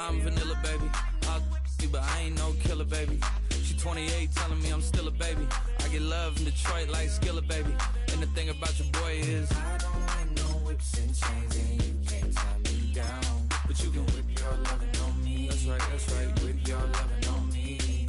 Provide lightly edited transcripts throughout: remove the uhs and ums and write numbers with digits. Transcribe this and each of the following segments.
I'm vanilla, baby. I'll you, but I ain't no killer, baby. She 28, telling me I'm still a baby. I get love in Detroit like Skilla, baby. And the thing about your boy is I don't want no whips and chains, and you can't tie me down. But you can whip your lovin' on me. That's right, whip your lovin' on me.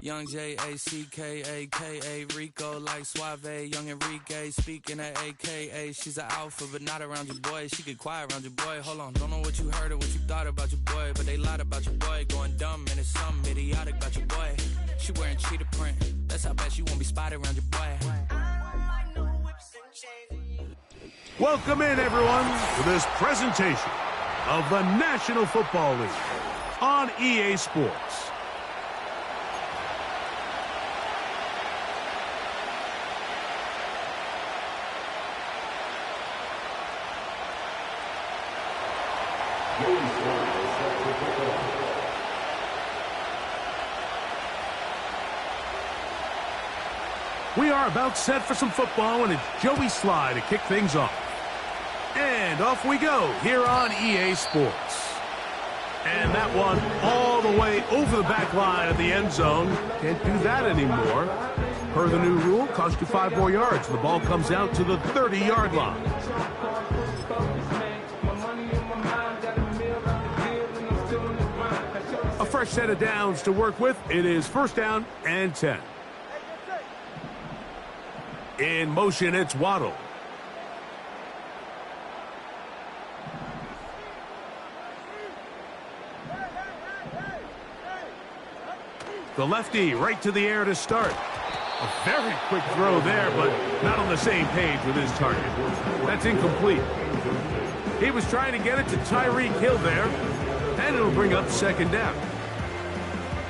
Young J-A-C-K-A-K-A, Rico like Suave, young Enrique, speaking at AKA. She's an alpha, but not around your boy. She get quiet around your boy. Hold on, don't know what you heard or what you thought about your boy, but they lied about your boy. Going dumb, and it's something idiotic about your boy. She wearing cheetah print, that's how bad she won't be spotted around your boy. Welcome in, everyone, to this presentation of the National Football League on EA Sports. We are about set for some football, and it's Joey Sly to kick things off. And off we go here on EA Sports. And that one all the way over the back line of the end zone. Can't do that anymore. Per the new rule, cost you 5 more yards. The ball comes out to the 30-yard line. A fresh set of downs to work with. It is 1st down and 10. In motion, it's Waddle. The lefty right to the air to start. A very quick throw there, but not on the same page with his target. That's incomplete. He was trying to get it to Tyreek Hill there, and it'll bring up 2nd down.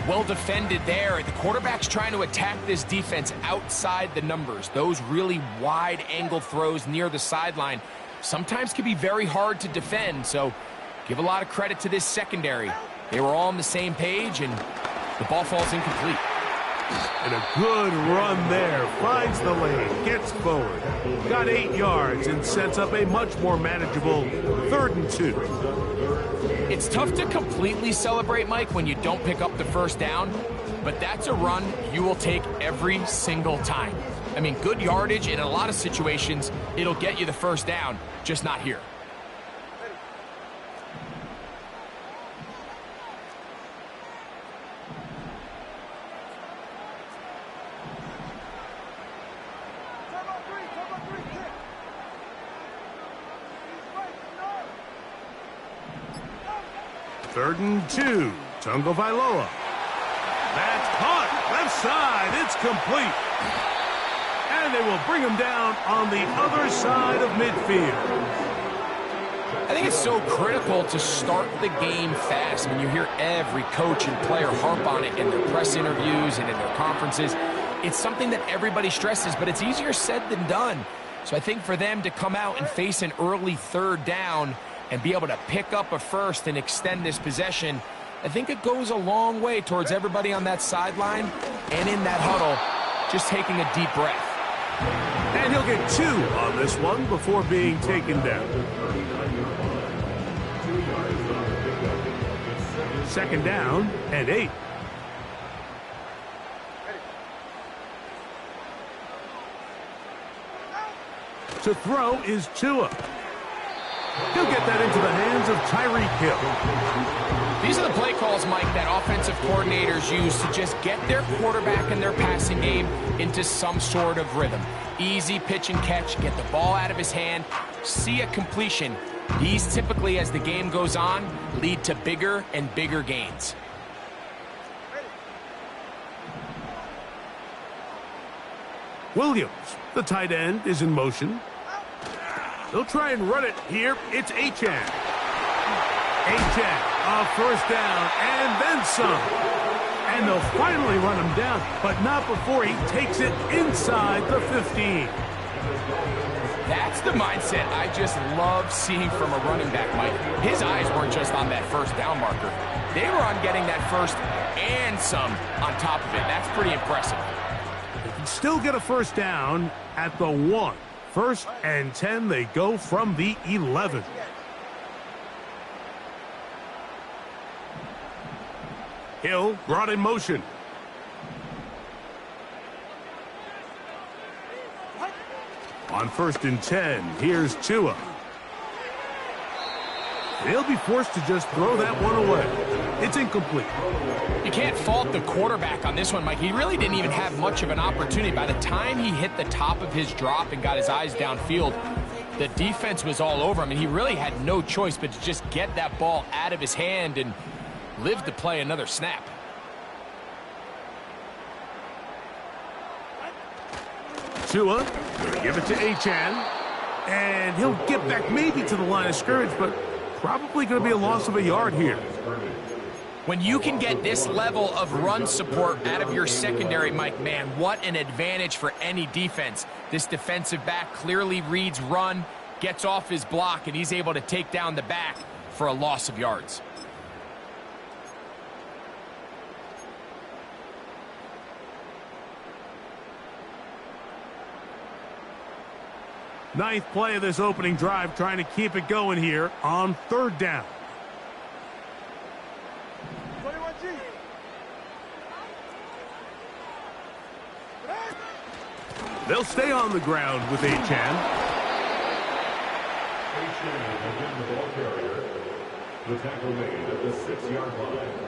Well defended there. The quarterback's trying to attack this defense outside the numbers. Those really wide angle throws near the sideline sometimes can be very hard to defend, so give a lot of credit to this secondary. They were all on the same page, and the ball falls incomplete. And a good run there. Finds the lane, gets forward. Got 8 yards and sets up a much more manageable 3rd and 2. It's tough to completely celebrate, Mike, when you don't pick up the 1st down, but that's a run you will take every single time. I mean, good yardage, and in a lot of situations, it'll get you the 1st down, just not here. Third and 2. Tungo Vailoa. That's caught. Left side. It's complete. And they will bring him down on the other side of midfield. I think it's so critical to start the game fast. I mean, you hear every coach and player harp on it in their press interviews and in their conferences. It's something that everybody stresses, but it's easier said than done. So I think for them to come out and face an early 3rd down and be able to pick up a 1st and extend this possession, I think it goes a long way towards everybody on that sideline and in that huddle just taking a deep breath. And he'll get 2 on this one before being taken down. 2nd down and 8. To throw is Tua. He'll get that into the hands of Tyreek Hill. These are the play calls, Mike, that offensive coordinators use to just get their quarterback and their passing game into some sort of rhythm. Easy pitch and catch, get the ball out of his hand, see a completion. These typically, as the game goes on, lead to bigger and bigger gains. Williams, the tight end, is in motion. They'll try and run it here. It's Achane. Achane, a 1st down, and then some. And they'll finally run him down, but not before he takes it inside the 15. That's the mindset I just love seeing from a running back, Mike. His eyes weren't just on that 1st down marker. They were on getting that 1st and some on top of it. That's pretty impressive. They can still get a 1st down at the 1. 1st and 10, they go from the 11. Hill brought in motion. On 1st and 10, here's Tua. They'll be forced to just throw that one away. It's incomplete. You can't fault the quarterback on this one, Mike. He really didn't even have much of an opportunity. By the time he hit the top of his drop and got his eyes downfield, the defense was all over him, and he really had no choice but to just get that ball out of his hand and live to play another snap. Tua, gonna give it to Achan, and he'll get back maybe to the line of scrimmage, but probably going to be a loss of a yard here. When you can get this level of run support out of your secondary, Mike, man, what an advantage for any defense. This defensive back clearly reads run, gets off his block, and he's able to take down the back for a loss of yards. Ninth play of this opening drive, trying to keep it going here on 3rd down. They'll stay on the ground with Achan. Again, the ball carrier. The tackle made at the 6-yard line.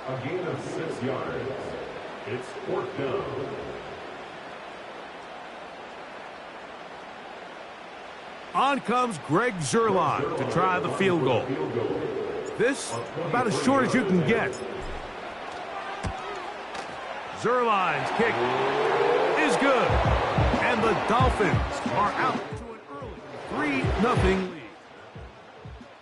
A gain of 6 yards. It's 4th down. On comes Greg Zuerlein to try the field goal. This, about as short as you can get. Zuerlein's kick is good. And the Dolphins are out to an early 3-0 lead.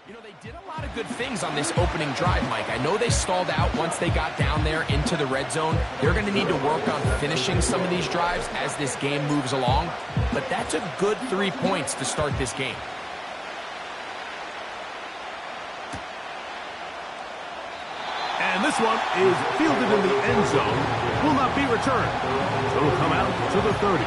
You know, they did a lot of good things on this opening drive, Mike. I know they stalled out once they got down there into the red zone. They're going to need to work on finishing some of these drives as this game moves along. But that's a good 3 points to start this game. And this one is fielded in the end zone. Will not be returned. So it'll come out to the 30.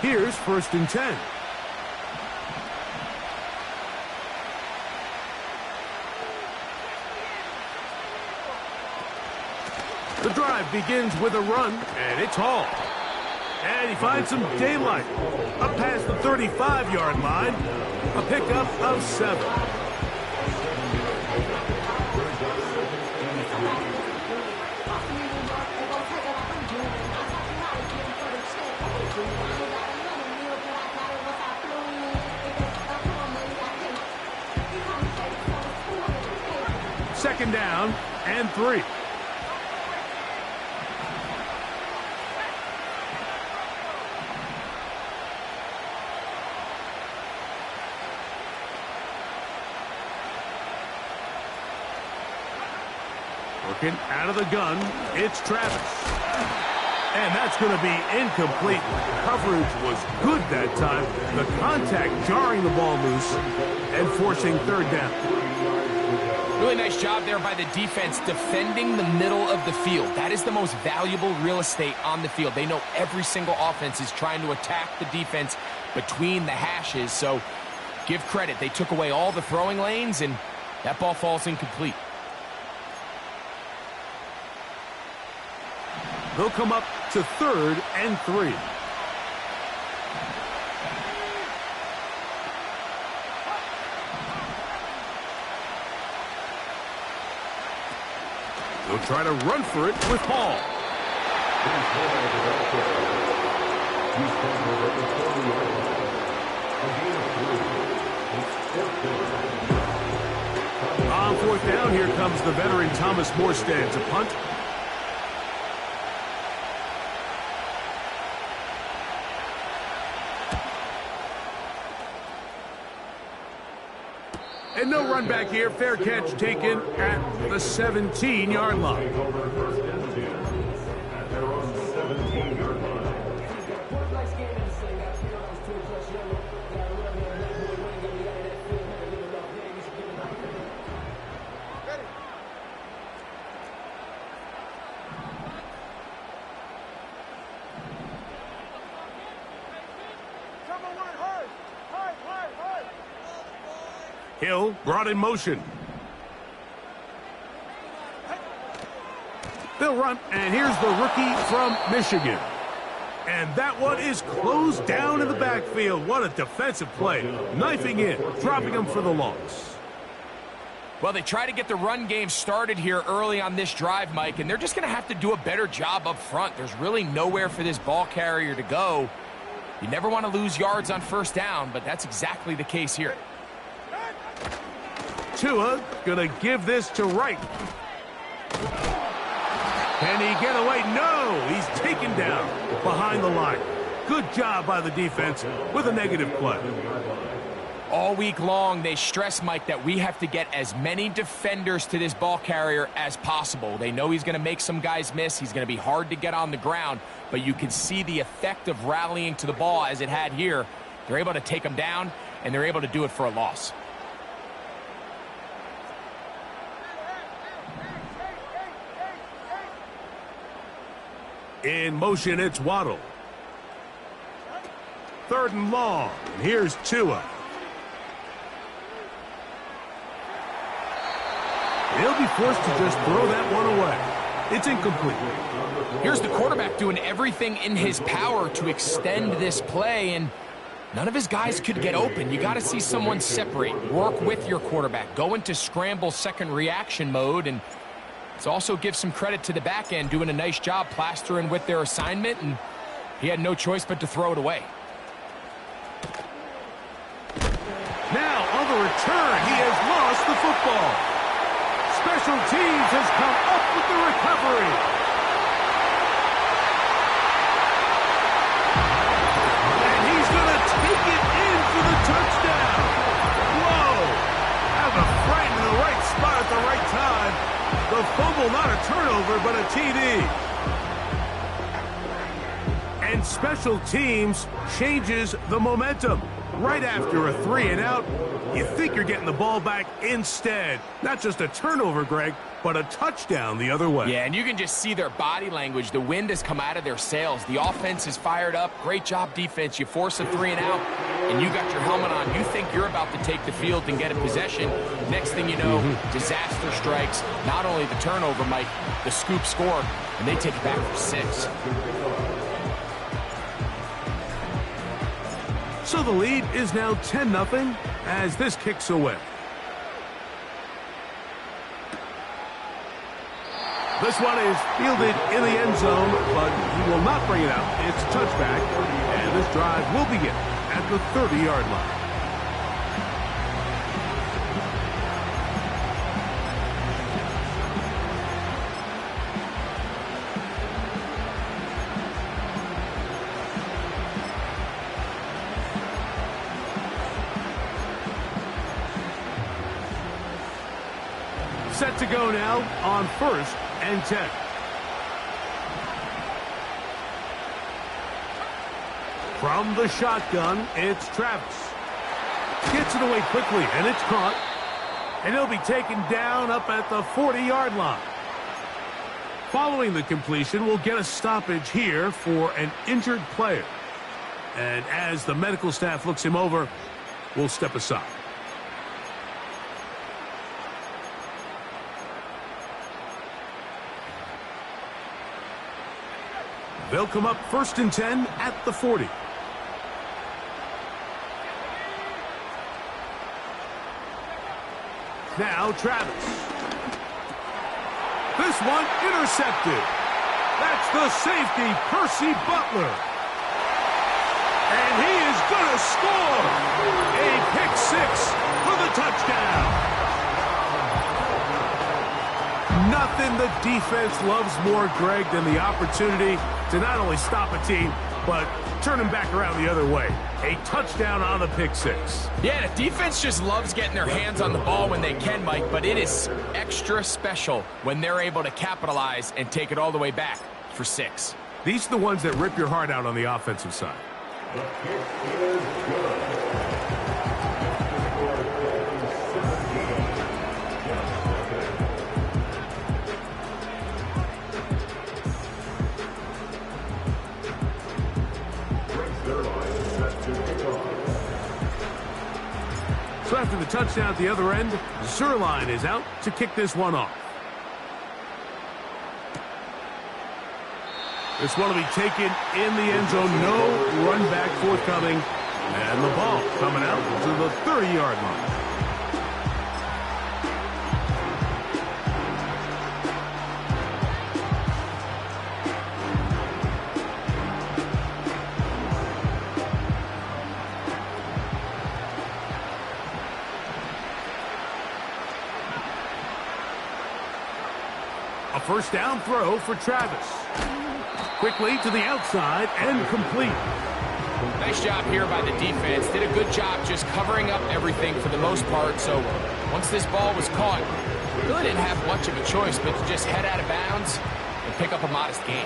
Here's 1st and 10. The drive begins with a run, and it's hauled. And he finds some daylight. Up past the 35-yard line, a pickup of 7. Second down and 3. Working out of the gun, it's Travis. And that's going to be incomplete. Coverage was good that time. The contact jarring the ball loose and forcing 3rd down. Really nice job there by the defense defending the middle of the field. That is the most valuable real estate on the field. They know every single offense is trying to attack the defense between the hashes. So give credit. They took away all the throwing lanes, and that ball falls incomplete. They'll come up to 3rd and 3. They'll try to run for it with Hall. On 4th down, here comes the veteran Thomas Morstead to punt. And no run back here. Fair catch taken at the 17-yard line. Hill brought in motion. They'll run, and here's the rookie from Michigan. And that one is closed down in the backfield. What a defensive play. Knifing in, dropping him for the loss. Well, they try to get the run game started here early on this drive, Mike, and they're just going to have to do a better job up front. There's really nowhere for this ball carrier to go. You never want to lose yards on 1st down, but that's exactly the case here. Tua gonna give this to Wright. Can he get away? No! He's taken down behind the line. Good job by the defense with a negative play. All week long, they stress, Mike, that we have to get as many defenders to this ball carrier as possible. They know he's going to make some guys miss. He's going to be hard to get on the ground, but you can see the effect of rallying to the ball as it had here. They're able to take him down, and they're able to do it for a loss. In motion, it's Waddle. 3rd and long. And here's Tua. He'll be forced to just throw that one away. It's incomplete. Here's the quarterback doing everything in his power to extend this play, and none of his guys could get open. You got to see someone separate, work with your quarterback, go into scramble second reaction mode, and let's also give some credit to the back end doing a nice job plastering with their assignment, and he had no choice but to throw it away. Now on the return, he has lost the football. Special teams has come up with the recovery. And he's going to take it in for the touchdown. Whoa! Have a fright in the right spot at the right time. The fumble, not a turnover, but a TD. And special teams changes the momentum. Right after a 3-and-out, you think you're getting the ball back instead. Not just a turnover, Greg, but a touchdown the other way. Yeah, and you can just see their body language. The wind has come out of their sails. The offense is fired up. Great job, defense. You force a 3-and-out, and you got your helmet on. You think you're about to take the field and get a possession. Next thing you know, disaster strikes. Not only the turnover, Mike, the scoop score, and they take it back for 6. So the lead is now 10-0 as this kicks away. This one is fielded in the end zone, but he will not bring it out. It's touchback, and this drive will begin at the 30-yard line. Set to go now on 1st and 10. From the shotgun, it's Travis. Gets it away quickly, and it's caught. And he'll be taken down up at the 40-yard line. Following the completion, we'll get a stoppage here for an injured player. And as the medical staff looks him over, we'll step aside. They'll come up 1st and 10 at the 40. Now Travis. This one intercepted. That's the safety, Percy Butler. And he is going to score. A pick 6 for the touchdown. Nothing the defense loves more, Greg, than the opportunity to not only stop a team, but turn them back around the other way. A touchdown on the pick 6. Yeah, the defense just loves getting their hands on the ball when they can, Mike, but it is extra special when they're able to capitalize and take it all the way back for 6. These are the ones that rip your heart out on the offensive side. The kick is good. So after the touchdown at the other end, Zerline is out to kick this one off. This one will be taken in the end zone. No run back forthcoming. And the ball coming out to the 30-yard line. A first down throw for Travis. Quickly to the outside and complete. Nice job here by the defense. Did a good job just covering up everything for the most part. So once this ball was caught, really didn't have much of a choice but to just head out of bounds and pick up a modest gain.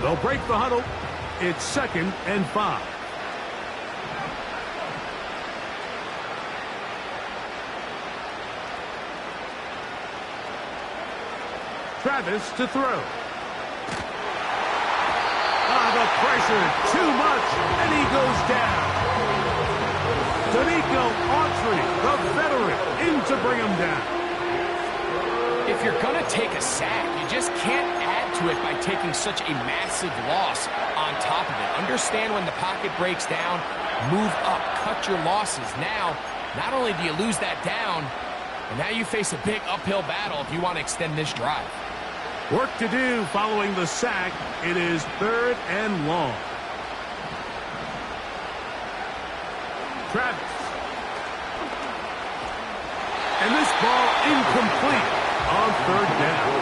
They'll break the huddle. It's 2nd and 5. Travis to throw. The pressure, too much, and he goes down. Danico Autry, the veteran, in to bring him down. If you're going to take a sack, you just can't add to it by taking such a massive loss on top of it. Understand when the pocket breaks down, move up, cut your losses. Now, not only do you lose that down, but now you face a big uphill battle if you want to extend this drive. Work to do following the sack. It is 3rd and long. Travis. And this ball incomplete on 3rd down.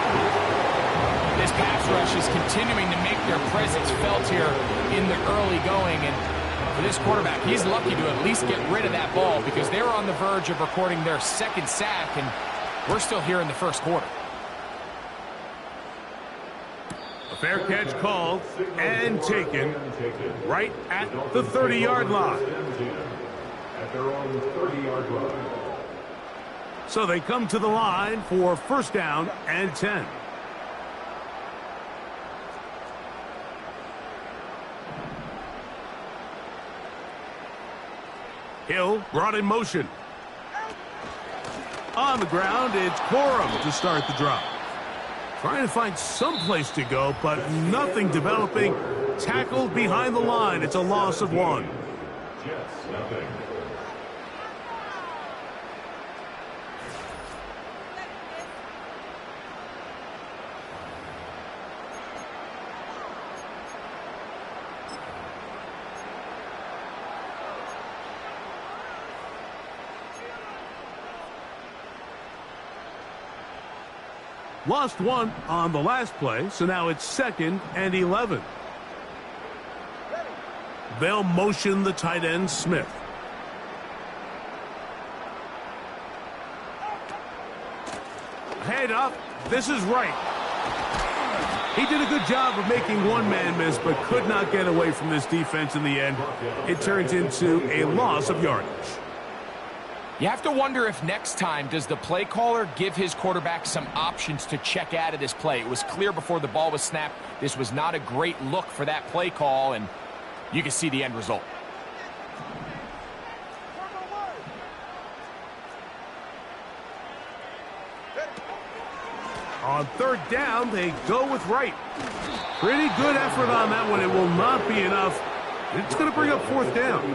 This pass rush is continuing to make their presence felt here in the early going. And for this quarterback, he's lucky to at least get rid of that ball because they were on the verge of recording their 2nd sack, and we're still here in the 1st quarter. Fair catch called and taken right at the 30-yard line. At their own 30-yard line. So they come to the line for 1st down and 10. Hill brought in motion. On the ground, it's Corum to start the drive. Trying to find some place to go, but nothing developing. Tackled behind the line. It's a loss of 1. Jets, nothing. Lost 1 on the last play, so now it's 2nd and 11. They'll motion the tight end, Smith. Head up. This is right. He did a good job of making one man miss, but could not get away from this defense in the end. It turns into a loss of yardage. You have to wonder if next time does the play caller give his quarterback some options to check out of this play. It was clear before the ball was snapped. This was not a great look for that play call, and you can see the end result. On third down, they go with Wright. Pretty good effort on that one. It will not be enough. It's going to bring up fourth down.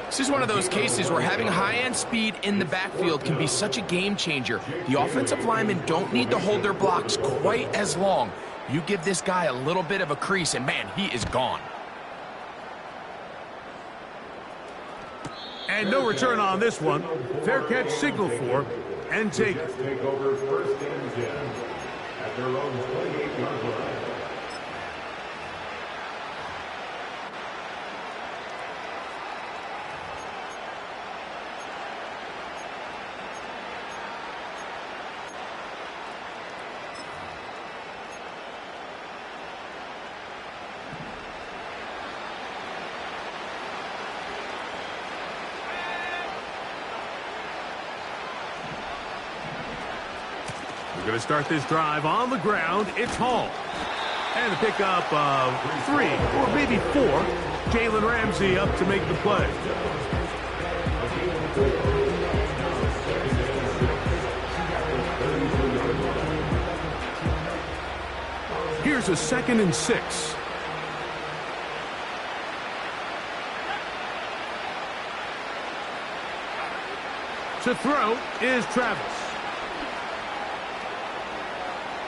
This is one of those cases where having high-end speed in the backfield can be such a game changer. The offensive linemen don't need to hold their blocks quite as long. You give this guy a little bit of a crease, and man, he is gone. And no return on this one. Fair catch signal for, and take. Take over first and 10 at their own 28-yard line. We're going to start this drive on the ground. It's Hall. And a pickup of 3 or maybe 4. Jalen Ramsey up to make the play. Here's a 2nd and 6. To throw is Travis.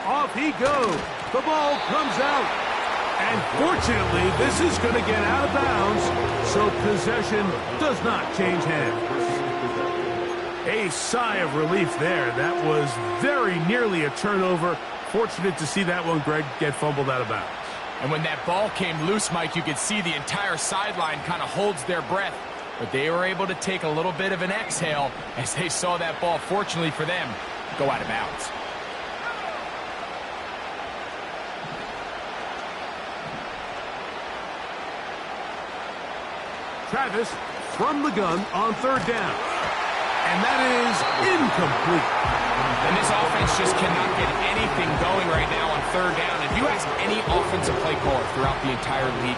Off he goes. The ball comes out. And fortunately, this is going to get out of bounds, so possession does not change hands. A sigh of relief there. That was very nearly a turnover. Fortunate to see that one, Greg, get fumbled out of bounds. And when that ball came loose, Mike, you could see the entire sideline kind of holds their breath. But they were able to take a little bit of an exhale as they saw that ball, fortunately for them, go out of bounds. Travis from the gun on third down. And that is incomplete. And this offense just cannot get anything going right now on third down. If you ask any offensive play caller throughout the entire league,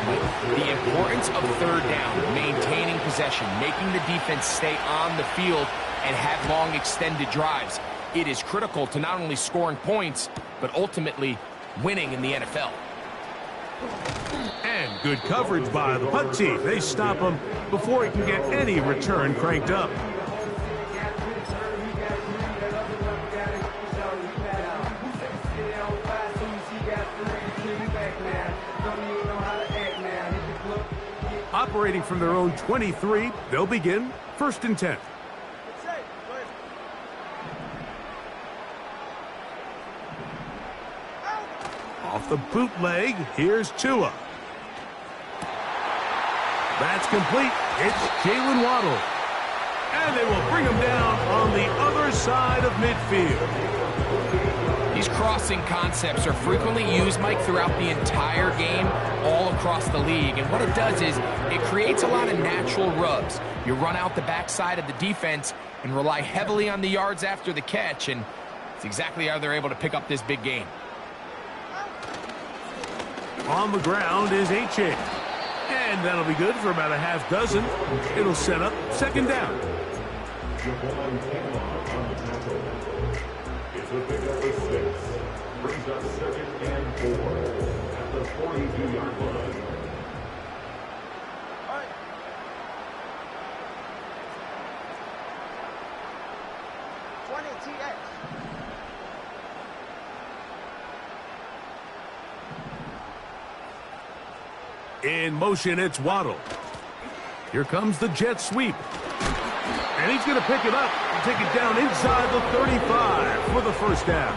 the importance of third down, maintaining possession, making the defense stay on the field and have long extended drives, it is critical to not only scoring points, but ultimately winning in the NFL. And good coverage by the punt team. They stop him before he can get any return cranked up. Operating from their own 23, they'll begin 1st and 10. Off the bootleg, here's Tua. That's complete. It's Jalen Waddle. And they will bring him down on the other side of midfield. These crossing concepts are frequently used, Mike, throughout the entire game, all across the league. And what it does is it creates a lot of natural rubs. You run out the backside of the defense and rely heavily on the yards after the catch, and it's exactly how they're able to pick up this big game. On the ground is H.A. And that'll be good for about a half dozen. It'll set up 2nd down. It's a pickup of 6. Brings up 2nd and 4 at the 42-yard line. In motion, it's Waddle. Here comes the jet sweep. And he's going to pick it up and take it down inside the 35 for the 1st down.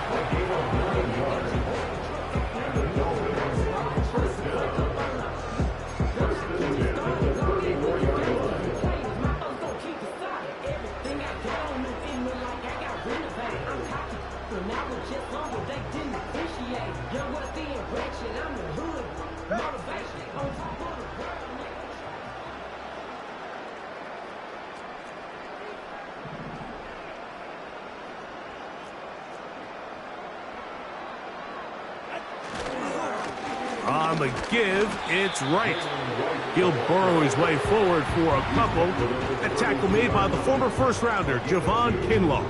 On the give, it's Wright. He'll burrow his way forward for a couple. A tackle made by the former 1st-rounder, Javon Kinlaw.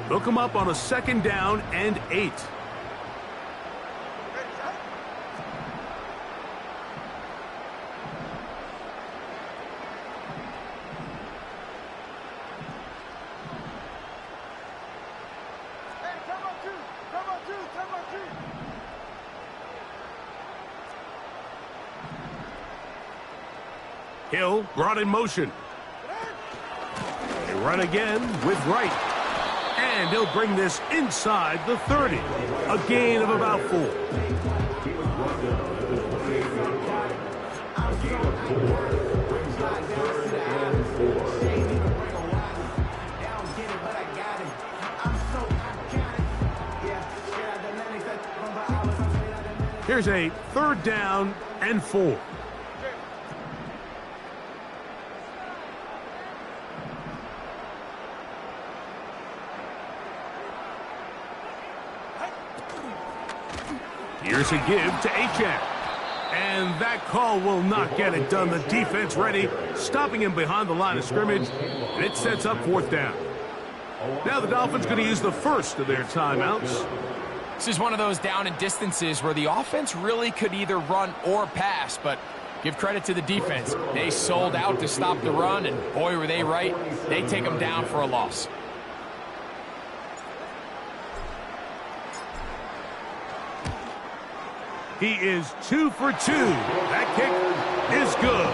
They'll come up on a 2nd down and 8. Hill brought in motion. They run again with Wright. And he'll bring this inside the 30. A gain of about 4. He was brought down at the 28-yard line. A gain of 4 brings up 3rd and 4. Here's a 3rd down and 4. Here's a give to Achane. And that call will not get it done. The defense ready, stopping him behind the line of scrimmage. And it sets up 4th down. Now the Dolphins going to use the first of their timeouts. This is one of those down and distances where the offense really could either run or pass, but give credit to the defense. They sold out to stop the run, and boy, were they right. They take them down for a loss. He is 2 for 2. That kick is good.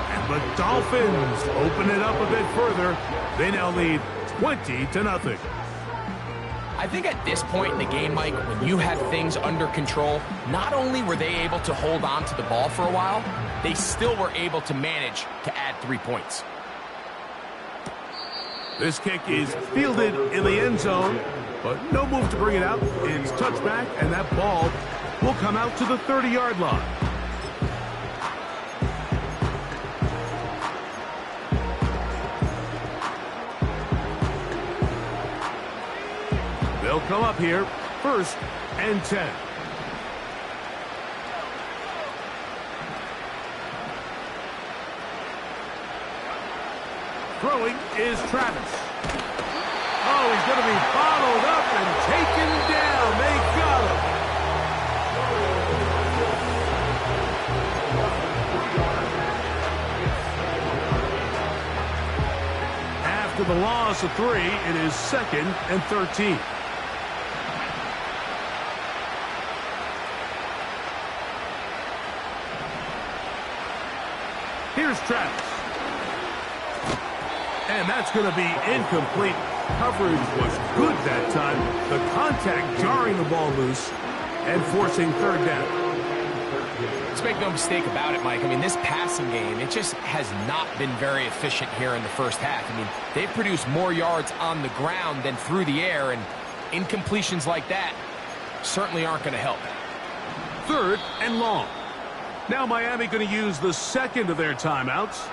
And the Dolphins open it up a bit further. They now lead 20-0. I think at this point in the game, Mike, when you have things under control, not only were they able to hold on to the ball for a while, they still were able to manage to add 3 points. This kick is fielded in the end zone, but no move to bring it out. It's touchback, and that ball will come out to the 30-yard line. They'll come up here, 1st and 10. Throwing is Travis. Oh, he's going to be followed up and taken down. They got him. After the loss of 3, it is 2nd and 13. Here's Travis. And that's going to be incomplete. Coverage was good that time. The contact jarring the ball loose and forcing 3rd down. Let's make no mistake about it, Mike. I mean, this passing game, it just has not been very efficient here in the first half. I mean, they've produced more yards on the ground than through the air, and incompletions like that certainly aren't going to help. 3rd and long. Now Miami going to use the 2nd of their timeouts.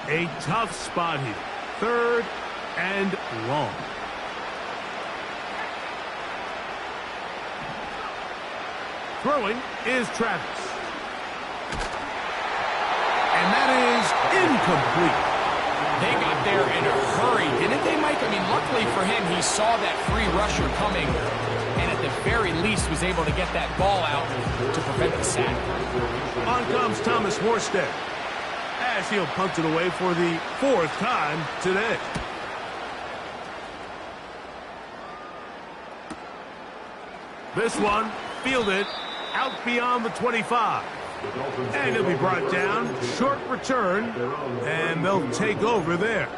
A tough spot here. 3rd and long. Throwing is Travis. And that is incomplete. They got there in a hurry, didn't they, Mike? I mean, luckily for him, he saw that free rusher coming, and at the very least was able to get that ball out to prevent the sack. On comes Thomas Morstead, as he'll punt it away for the 4th time today. This one fielded out beyond the 25. And he'll be brought down. Short return, and they'll take over there.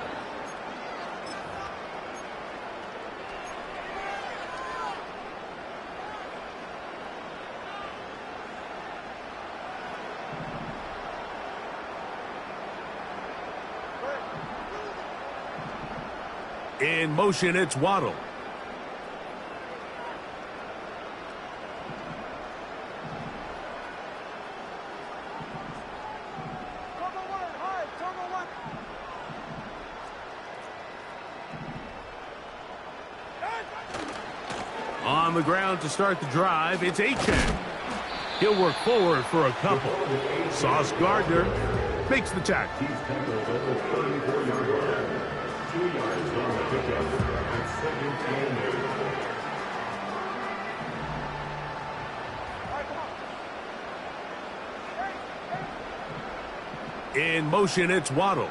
In motion, it's Waddle. On the ground to start the drive, it's Achane. He'll work forward for a couple. Sauce Gardner makes the tackle. He's tackled at the 34-yard line. 2 yards on the pickup. It's 2nd and 8. In motion, it's Waddle.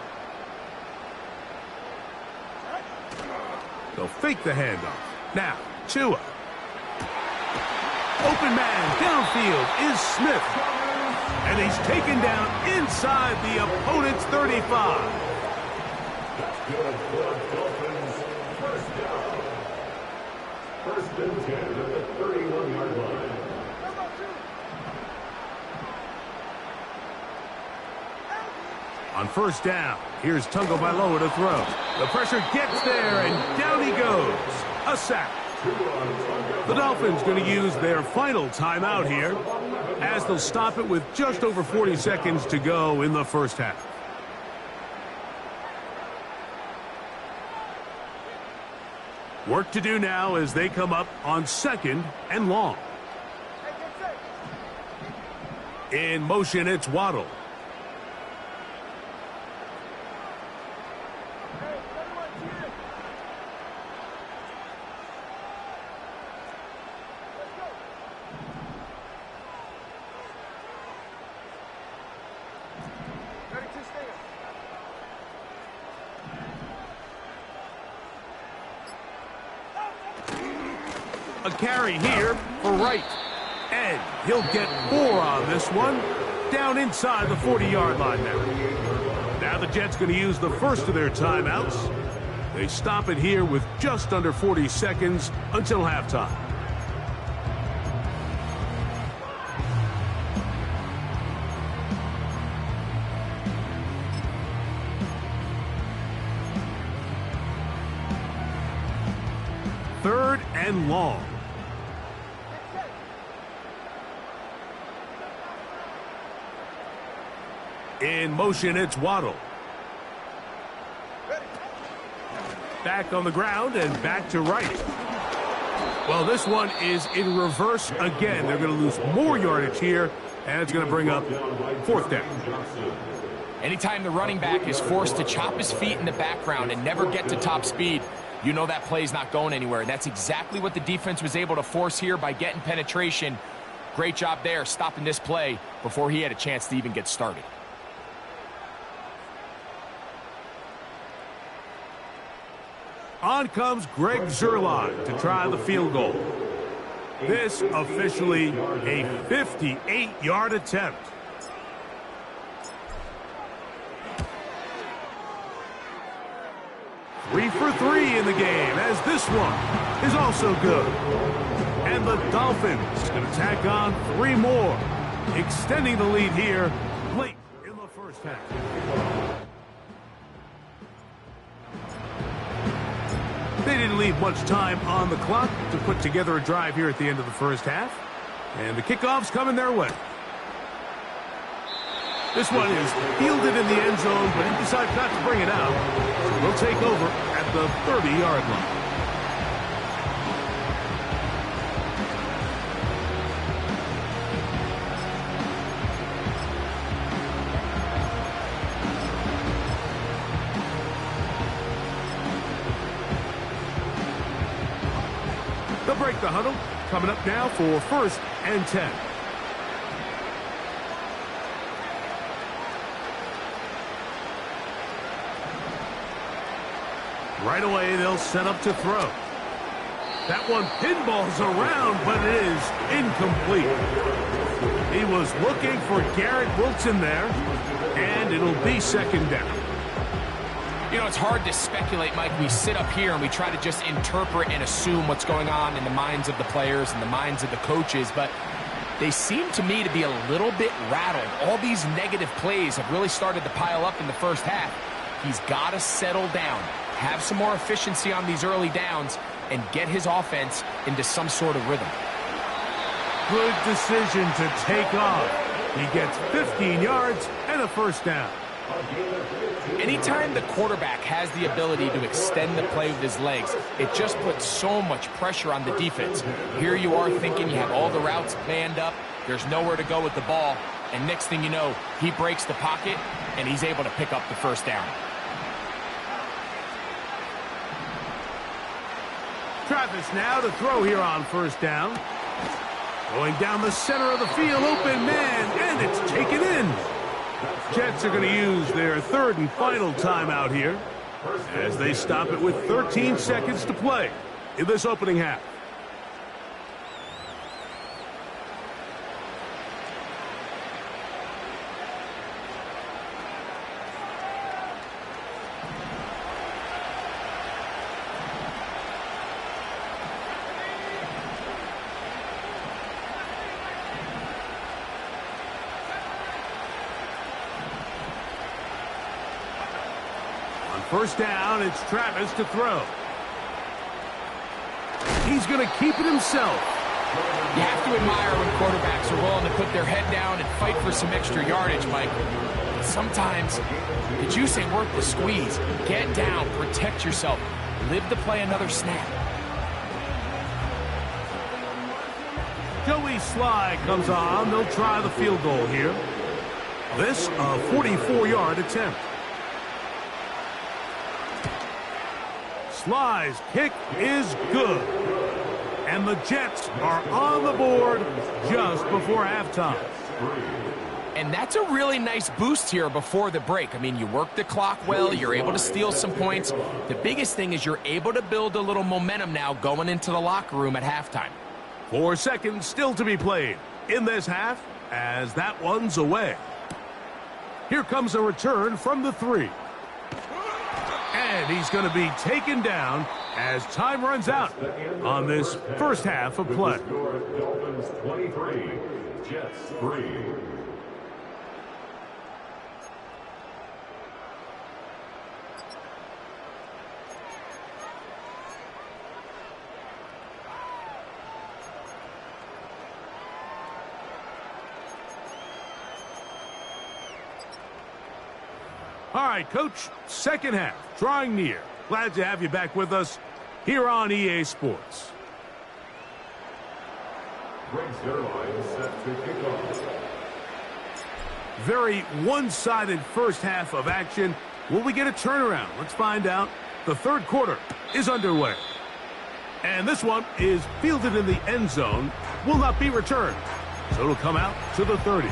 They'll fake the handoff. Now, Tua. Open man downfield is Smith. And he's taken down inside the opponent's 35. Good for Dolphins. First down. 1st and 10 at the 31-yard line. On first down, here's Tagovailoa to throw. The pressure gets there, and down he goes. A sack. The Dolphins going to use their final timeout here, as they'll stop it with just over 40 seconds to go in the first half. Work to do now as they come up on 2nd and long. In motion, it's Waddle. A carry here for Wright. And he'll get 4 on this one. Down inside the 40-yard line now. Now the Jets going to use the first of their timeouts. They stop it here with just under 40 seconds until halftime. Third and long. In motion, it's Waddle. Back on the ground and back to Wright. Well, this one is in reverse again. They're going to lose more yardage here, and it's going to bring up 4th down. Anytime the running back is forced to chop his feet in the background and never get to top speed, you know that play's not going anywhere. That's exactly what the defense was able to force here by getting penetration. Great job there, stopping this play before he had a chance to even get started. On comes Greg Zuerlein to try the field goal. This officially a 58-yard attempt. Three for 3 in the game, as this one is also good. And the Dolphins going to tack on 3 more, extending the lead here late in the first half. They didn't leave much time on the clock to put together a drive here at the end of the first half. And the kickoff's coming their way. This one is fielded in the end zone, but he decides not to bring it out. So they'll take over at the 30-yard line. They'll break the huddle. Coming up now for 1st and 10. Right away, they'll set up to throw. That one pinballs around, but it is incomplete. He was looking for Garrett Wilson there, and it'll be 2nd down. You know, it's hard to speculate, Mike. We sit up here and we try to just interpret and assume what's going on in the minds of the players and the minds of the coaches, but they seem to me to be a little bit rattled. All these negative plays have really started to pile up in the first half. He's got to settle down, have some more efficiency on these early downs, and get his offense into some sort of rhythm. Good decision to take off. He gets 15 yards and a 1st down. Anytime the quarterback has the ability to extend the play with his legs, it just puts so much pressure on the defense. Here you are thinking you have all the routes planned up, there's nowhere to go with the ball, and next thing you know, he breaks the pocket, and he's able to pick up the first down. Travis now to throw here on first down. Going down the center of the field, open man, and it's taken in. Jets are going to use their third and final timeout here as they stop it with 13 seconds to play in this opening half. First down, it's Travis to throw. He's going to keep it himself. You have to admire when quarterbacks are willing to put their head down and fight for some extra yardage, Mike. Sometimes the juice ain't worth the squeeze. Get down, protect yourself, live to play another snap. Joey Sly comes on. They'll try the field goal here. This, a 44-yard attempt. Sly's kick is good. And the Jets are on the board just before halftime. And that's a really nice boost here before the break. I mean, you work the clock well, you're able to steal some points. The biggest thing is you're able to build a little momentum now going into the locker room at halftime. 4 seconds still to be played in this half as that one's away. Here comes a return from the 3. And he's going to be taken down as time runs out on this first half of play. Dolphins 23, Jets 3. All right, Coach, second half, drawing near. Glad to have you back with us here on EA Sports. Greg Zerline set to kick off. Very one-sided first half of action. Will we get a turnaround? Let's find out. The third quarter is underway. And this one is fielded in the end zone. Will not be returned. So it'll come out to the 30.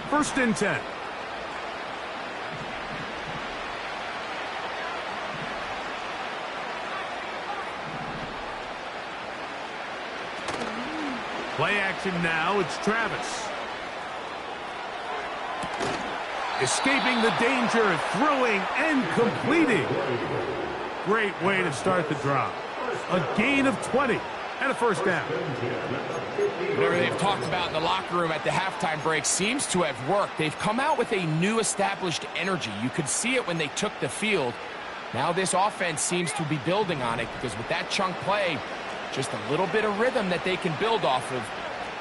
First and 10. Play action now. It's Travis. Escaping the danger, throwing and completing. Great way to start the drive. A gain of 20 and a first down. Whatever they've talked about in the locker room at the halftime break seems to have worked. They've come out with a new established energy. You could see it when they took the field. Now this offense seems to be building on it because with that chunk play, just a little bit of rhythm that they can build off of.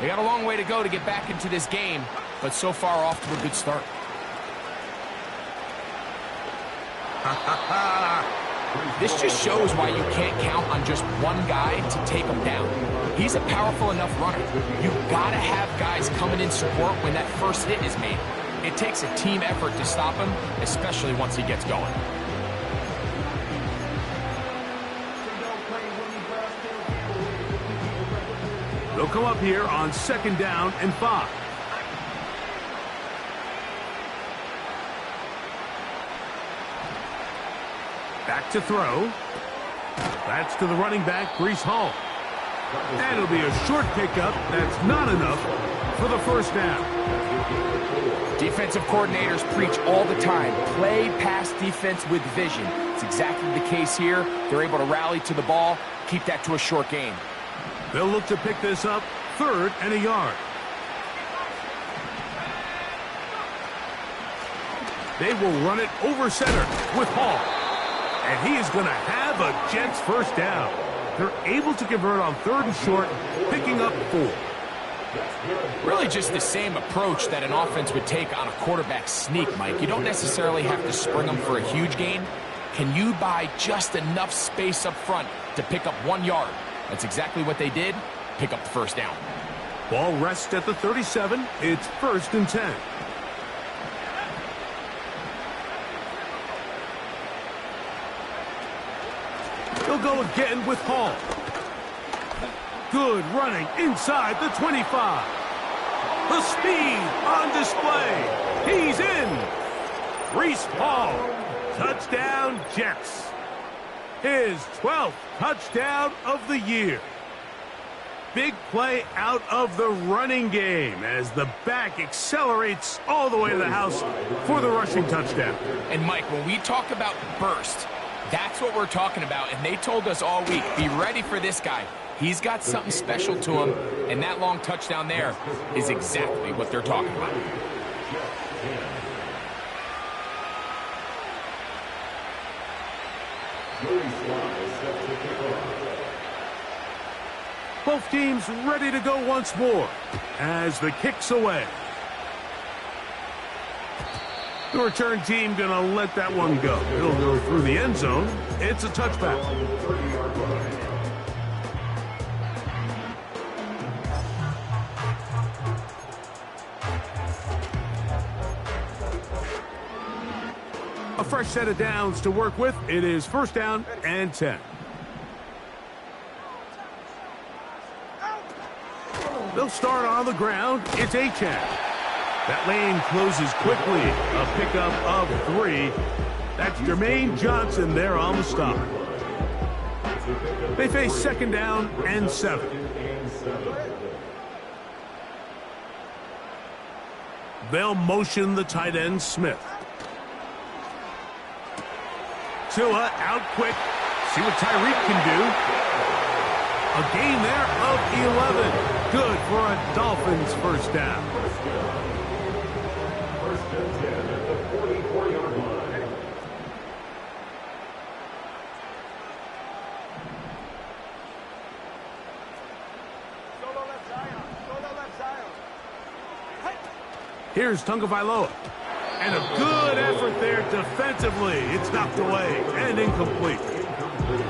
They got a long way to go to get back into this game, but so far off to a good start. This just shows why you can't count on just one guy to take him down. He's a powerful enough runner. You've got to have guys coming in support when that first hit is made. It takes a team effort to stop him, especially once he gets going. They'll come up here on second down and 5. Back to throw. That's to the running back, Breece Hall. And it'll be a short pickup. That's not enough for the first down. Defensive coordinators preach all the time, play pass defense with vision. It's exactly the case here. They're able to rally to the ball, keep that to a short gain. They'll look to pick this up, 3rd and a yard. They will run it over center with Hall. And he is going to have a Jets first down. They're able to convert on 3rd and short, picking up 4. Really just the same approach that an offense would take on a quarterback sneak, Mike. You don't necessarily have to spring them for a huge gain. Can you buy just enough space up front to pick up 1 yard? That's exactly what they did. Pick up the first down. Ball rests at the 37. It's 1st and 10. He'll go again with Hall. Good running inside the 25. The speed on display. He's in. Reese Hall. Touchdown, Jets. His 12th touchdown of the year. Big play out of the running game as the back accelerates all the way to the house for the rushing touchdown. And Mike, when we talk about burst, that's what we're talking about. And they told us all week, be ready for this guy. He's got something special to him, and that long touchdown there is exactly what they're talking about. Both teams ready to go once more as the kick's away. The return team going to let that one go. It'll go through the end zone. It's a touchback. A fresh set of downs to work with. It is 1st down and 10. They'll start on the ground. It's Achane. That lane closes quickly. A pickup of 3. That's Jermaine Johnson there on the stop. They face 2nd down and 7. They'll motion the tight end Smith. Tua out quick. See what Tyreek can do. A gain there of 11. Good for a Dolphins first down. 1st and 10 at the 44-yard line. Here's Tagovailoa. And a good effort there defensively. It's knocked away and incomplete.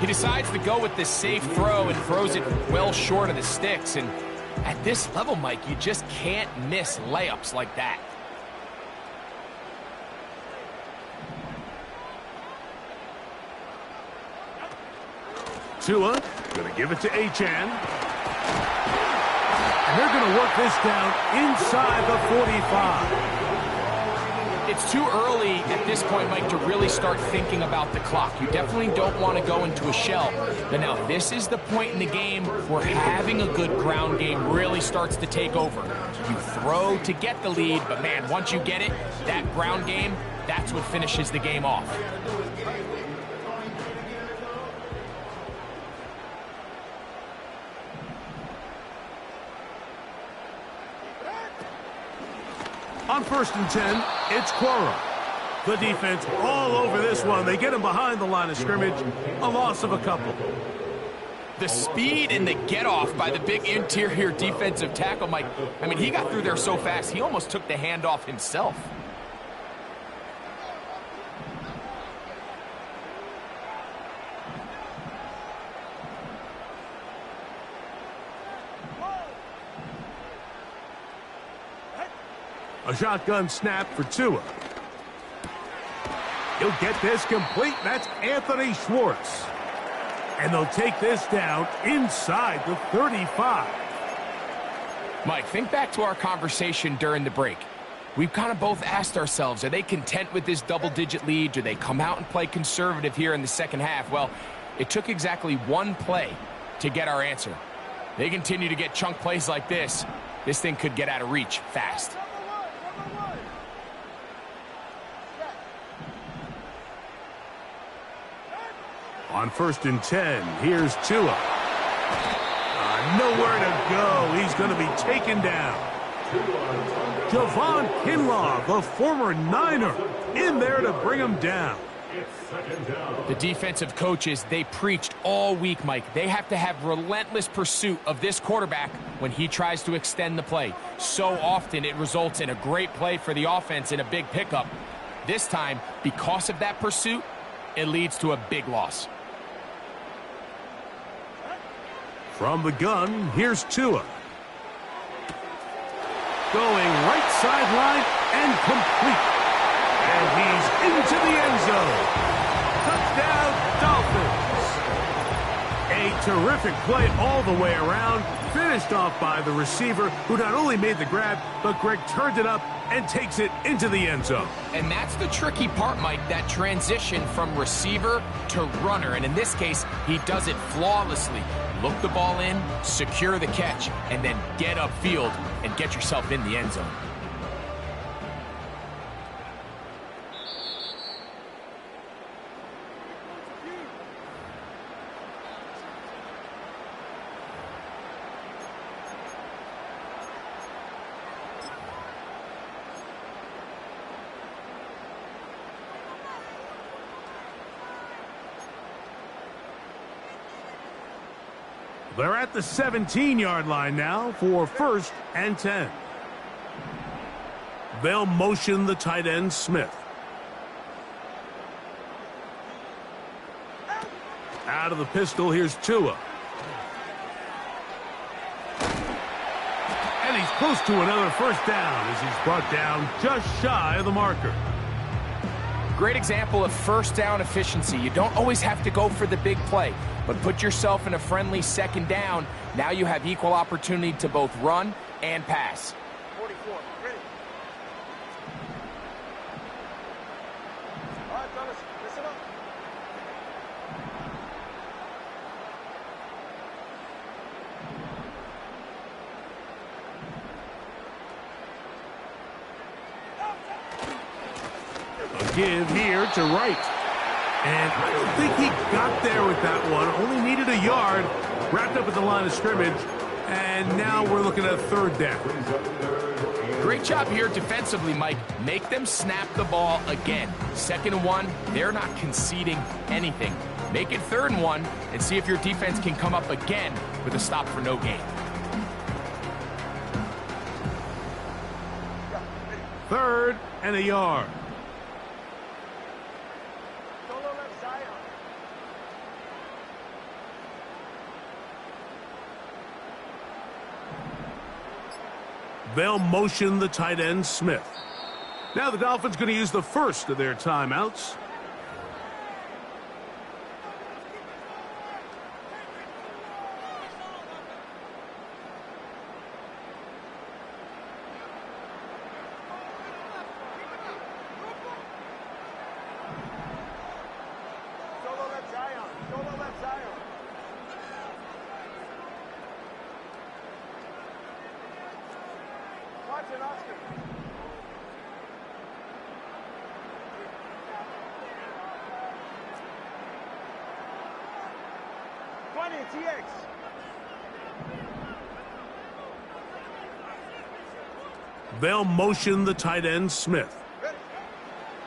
He decides to go with this safe throw and throws it well short of the sticks. And at this level, Mike, you just can't miss layups like that. Tua going to give it to Achane. And they're going to work this down inside the 45. It's too early at this point, Mike, to really start thinking about the clock. You definitely don't want to go into a shell. But now this is the point in the game where having a good ground game really starts to take over. You throw to get the lead, but man, once you get it, that ground game, that's what finishes the game off. On 1st and 10, it's Quora. The defense all over this one. They get him behind the line of scrimmage. A loss of a couple. The speed and the get-off by the big interior defensive tackle, Mike. I mean, he got through there so fast, he almost took the handoff himself. A shotgun snap for Tua. He'll get this complete. That's Anthony Schwartz. And they'll take this down inside the 35. Mike, think back to our conversation during the break. We've kind of both asked ourselves, are they content with this double-digit lead? Do they come out and play conservative here in the second half? Well, it took exactly one play to get our answer. They continue to get chunk plays like this. This thing could get out of reach fast. On 1st and 10, here's Tua. Nowhere to go. He's going to be taken down. Javon Kinlaw, the former Niner, in there to bring him down. It's second down. The defensive coaches, they preached all week, Mike. They have to have relentless pursuit of this quarterback when he tries to extend the play. So often it results in a great play for the offense and a big pickup. This time, because of that pursuit, it leads to a big loss. From the gun, here's Tua. Going right sideline and complete. And he's into the end zone. Touchdown, Dolphins. A terrific play all the way around. Finished off by the receiver, who not only made the grab, but Greg turned it up and takes it into the end zone. And that's the tricky part, Mike, that transition from receiver to runner. And in this case, he does it flawlessly. Look the ball in, secure the catch, and then get upfield and get yourself in the end zone. They're at the 17-yard line now for 1st and 10. They'll motion the tight end, Smith. Out of the pistol, here's Tua. And he's close to another first down as he's brought down just shy of the marker. Great example of first down efficiency. You don't always have to go for the big play, but put yourself in a friendly second down. Now you have equal opportunity to both run and pass. 44, ready. All right, fellas, listen up. A give here to Wright. And I don't think he got there with that one. Only needed a yard. Wrapped up at the line of scrimmage. And now we're looking at 3rd down. Great job here defensively, Mike. Make them snap the ball again. 2nd and 1, they're not conceding anything. Make it 3rd and 1 and see if your defense can come up again with a stop for no gain. 3rd and a yard. They'll motion the tight end, Smith. Now the Dolphins going to use the first of their timeouts. They'll motion the tight end, Smith.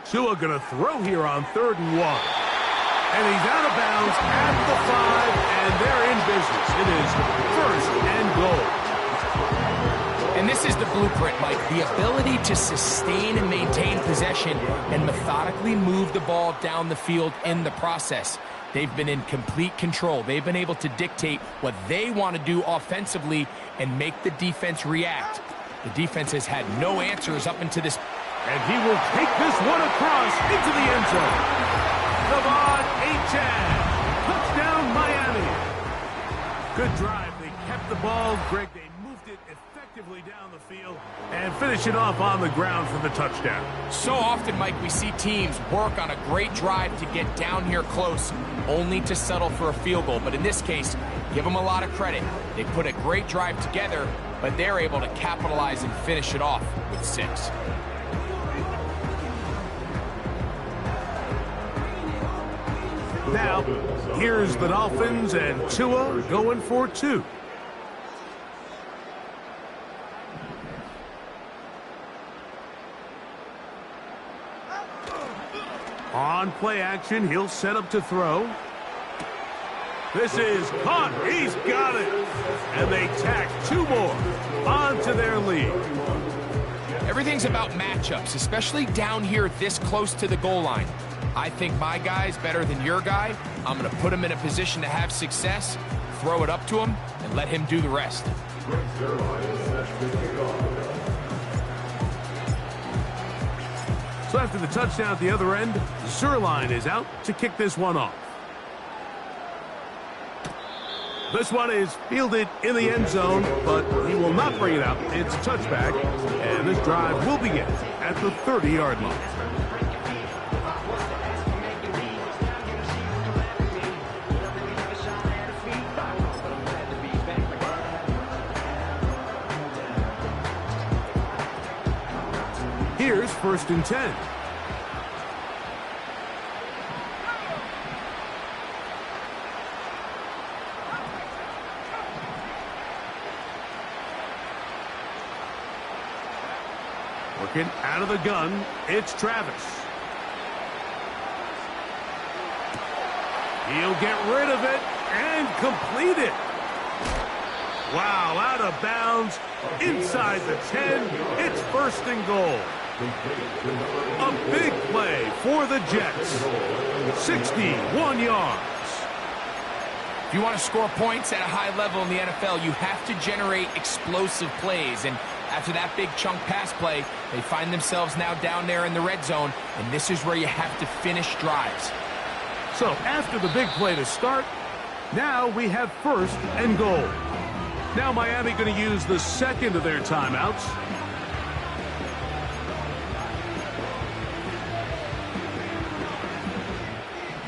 Tua going to throw here on 3rd and 1. And he's out of bounds at the 5, and they're in business. It is 1st and goal. And this is the blueprint, Mike. The ability to sustain and maintain possession and methodically move the ball down the field in the process. They've been in complete control. They've been able to dictate what they want to do offensively and make the defense react. The defense has had no answers up into this. And he will take this one across into the end zone. Devon Achane. Touchdown, Miami. Good drive. They kept the ball. Greg, they moved it effectively down the field and finish it off on the ground for the touchdown. So often, Mike, we see teams work on a great drive to get down here close, only to settle for a field goal. But in this case, give them a lot of credit. They put a great drive together, but they're able to capitalize and finish it off with 6. Now, here's the Dolphins and Tua going for 2. On play action, he'll set up to throw. This is caught. He's got it. And they tack 2 more onto their lead. Everything's about matchups, especially down here this close to the goal line. I think my guy's better than your guy. I'm going to put him in a position to have success, throw it up to him, and let him do the rest. So after the touchdown at the other end, Zerline is out to kick this one off. This one is fielded in the end zone, but he will not bring it out. It's a touchback, and this drive will begin at the 30-yard line. Here's 1st and 10. Working out of the gun, it's Travis. He'll get rid of it and complete it. Wow, out of bounds, inside the 10, it's 1st and goal. A big play for the Jets. 61 yards. If you want to score points at a high level in the NFL, you have to generate explosive plays. And after that big chunk pass play, they find themselves now down there in the red zone, and this is where you have to finish drives. So after the big play to start, now we have 1st and goal. Now Miami going to use the 2nd of their timeouts.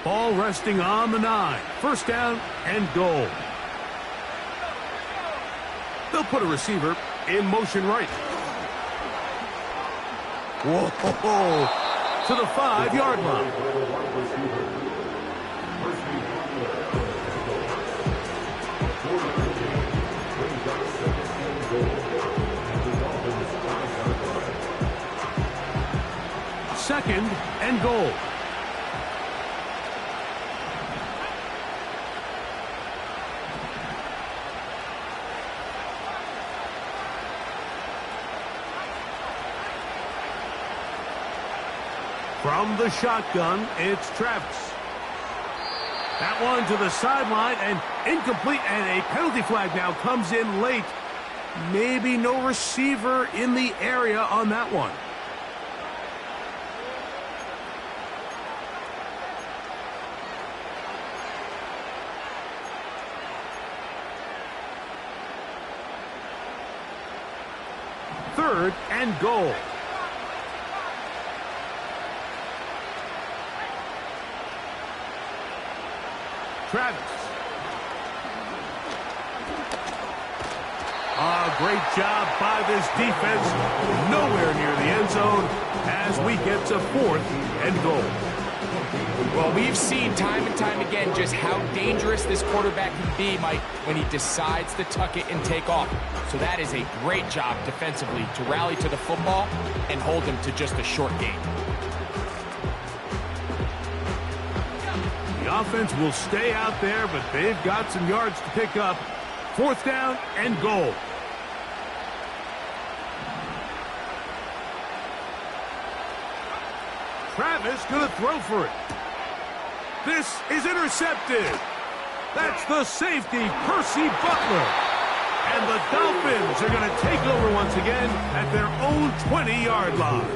Ball resting on the 9. 1st down and goal. They'll put a receiver in motion right. Whoa, to the 5-yard line. Second and goal. From the shotgun, it's Travis. That one to the sideline and incomplete, and a penalty flag now comes in late. Maybe no receiver in the area on that one. Third and goal. Travis. Great job by this defense. Nowhere near the end zone as we get to 4th and goal. Well, we've seen time and time again just how dangerous this quarterback can be, Mike, when he decides to tuck it and take off. So that is a great job defensively to rally to the football and hold him to just a short gain. The offense will stay out there, but they've got some yards to pick up. 4th down and goal. Travis going to throw for it. This is intercepted. That's the safety, Percy Butler. And the Dolphins are going to take over once again at their own 20-yard line.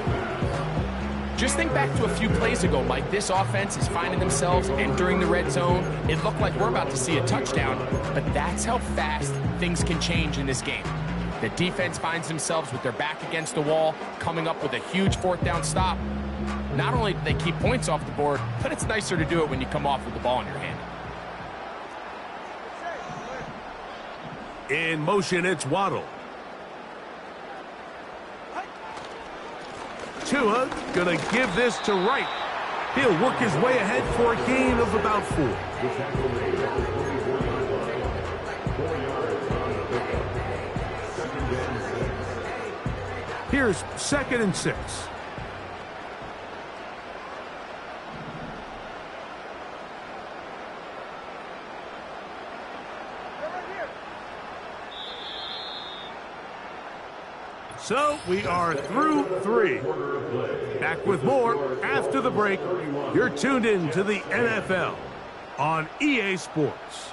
Just think back to a few plays ago, Mike. This offense is finding themselves entering the red zone. It looked like we're about to see a touchdown, but that's how fast things can change in this game. The defense finds themselves with their back against the wall, coming up with a huge 4th down stop. Not only do they keep points off the board, but it's nicer to do it when you come off with the ball in your hand. In motion, it's Waddle. Tua gonna give this to Wright. He'll work his way ahead for a gain of about 4. Here's 2nd and 6. So we are through 3. Back with more after the break. You're tuned in to the NFL on EA Sports.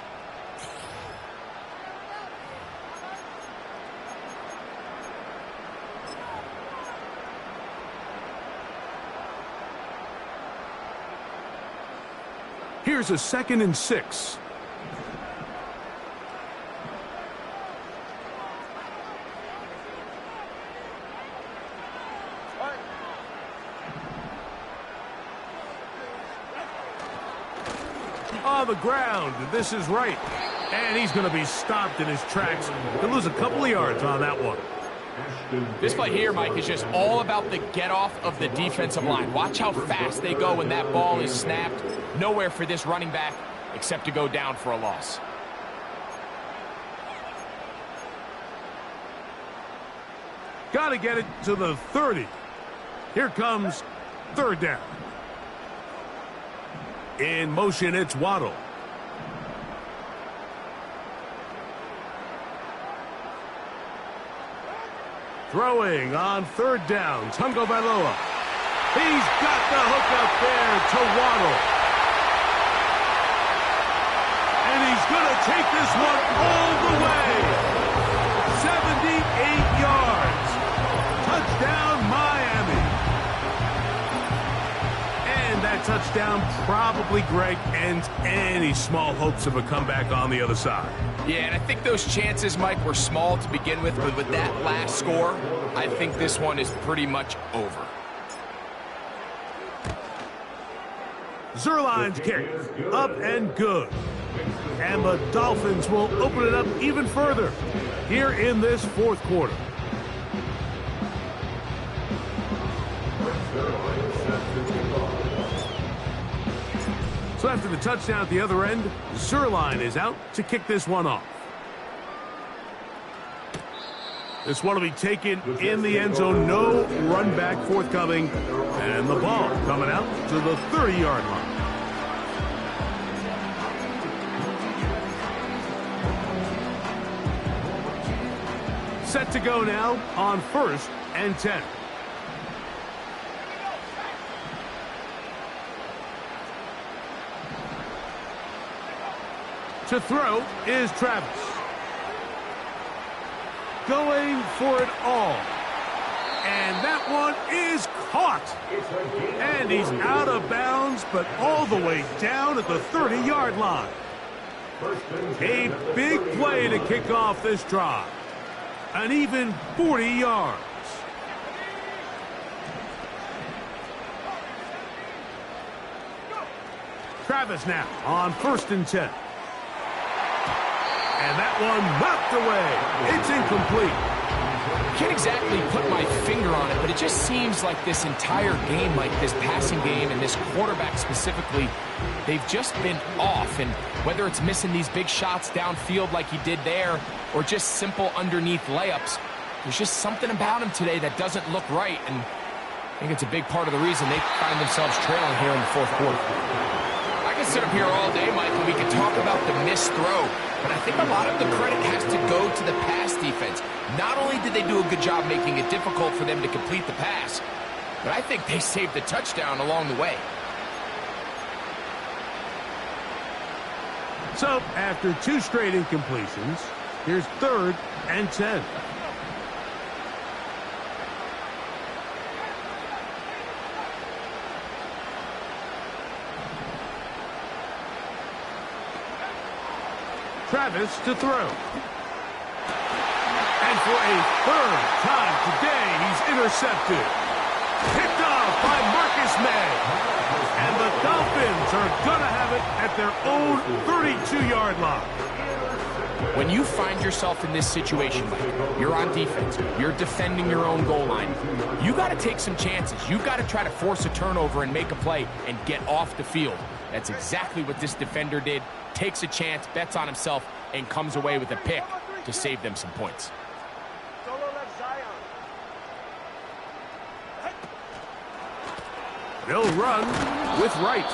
Here's a 2nd and 6. On the ground, this is right. And he's going to be stopped in his tracks. He'll lose a couple of yards on that one. This play here, Mike, is just all about the get-off of the defensive line. Watch how fast they go when that ball is snapped. Nowhere for this running back except to go down for a loss. Got to get it to the 30. Here comes 3rd down. In motion, it's Waddle. Throwing on 3rd down, Tungo Bailoa. He's got the hook up there to Waddle. And he's going to take this one all the way. 78 yards. Touchdown, Miami. And that touchdown probably, Greg, ends any small hopes of a comeback on the other side. Yeah, and I think those chances, Mike, were small to begin with, but with that last score, I think this one is pretty much over. Zerline's kick, up and good. And the Dolphins will open it up even further here in this 4th quarter. So after the touchdown at the other end, Zerline is out to kick this one off. This one will be taken in the end zone. No run back forthcoming. And the ball coming out to the 30-yard line. Set to go now on 1st and 10. To throw is Travis. Going for it all. And that one is caught. And he's out of bounds, but all the way down at the 30-yard line. A big play to kick off this drive. An even 40 yards. Travis now on 1st and 10. And that one knocked away. It's incomplete. Can't exactly put my finger on it, but it just seems like this entire game, like this passing game and this quarterback specifically, they've just been off. And whether it's missing these big shots downfield like he did there or just simple underneath layups, there's just something about him today that doesn't look right. And I think it's a big part of the reason they find themselves trailing here in the 4th quarter. I can sit up here all day, Mike, and we can talk about the missed throw. But I think a lot of the credit has to go to the pass defense. Not only did they do a good job making it difficult for them to complete the pass, but I think they saved the touchdown along the way. So, after 2 straight incompletions, here's 3rd and 10. Travis to throw. And for a 3rd time today, he's intercepted. Picked off by Marcus May. And the Dolphins are going to have it at their own 32-yard line. When you find yourself in this situation, Mike, you're on defense, you're defending your own goal line, you got to take some chances. You've got to try to force a turnover and make a play and get off the field. That's exactly what this defender did. Takes a chance, bets on himself, and comes away with a pick to save them some points. They'll run with Wright.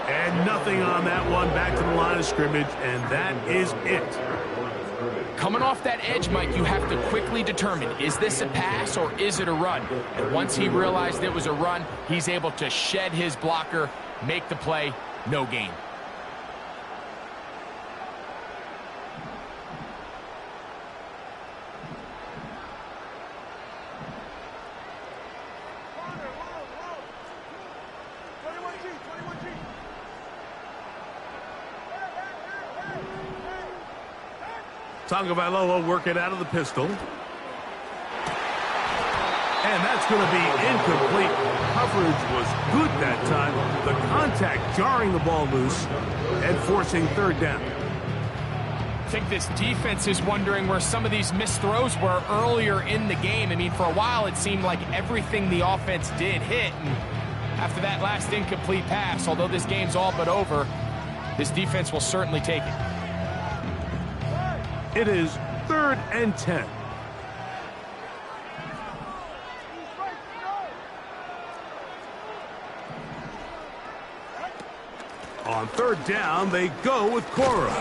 And nothing on that one. Back to the line of scrimmage, and that is it. Coming off that edge, Mike, you have to quickly determine, is this a pass or is it a run? And once he realized it was a run, he's able to shed his blocker, make the play, no gain. Tagovailoa working out of the pistol. And that's going to be incomplete. Coverage was good that time. The contact jarring the ball loose and forcing third down. I think this defense is wondering where some of these missed throws were earlier in the game. I mean, for a while it seemed like everything the offense did hit. And after that last incomplete pass, although this game's all but over, this defense will certainly take it. It is 3rd and 10. On 3rd down, they go with Cora.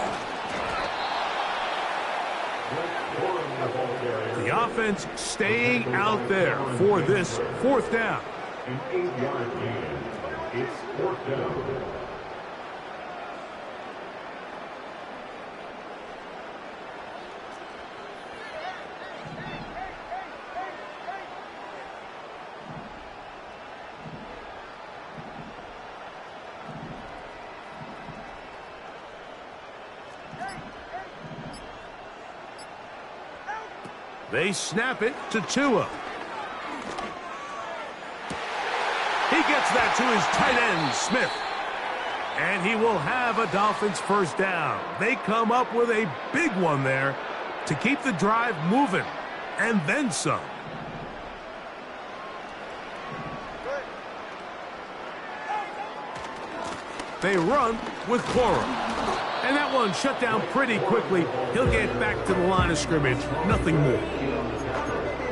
The offense staying out there for this 4th down. An 8-yard gain. It's 4th down. They snap it to Tua. He gets that to his tight end, Smith. And he will have a Dolphins 1st down. They come up with a big one there to keep the drive moving, and then some. They run with Cora. And that one shut down pretty quickly. He'll get back to the line of scrimmage. Nothing more.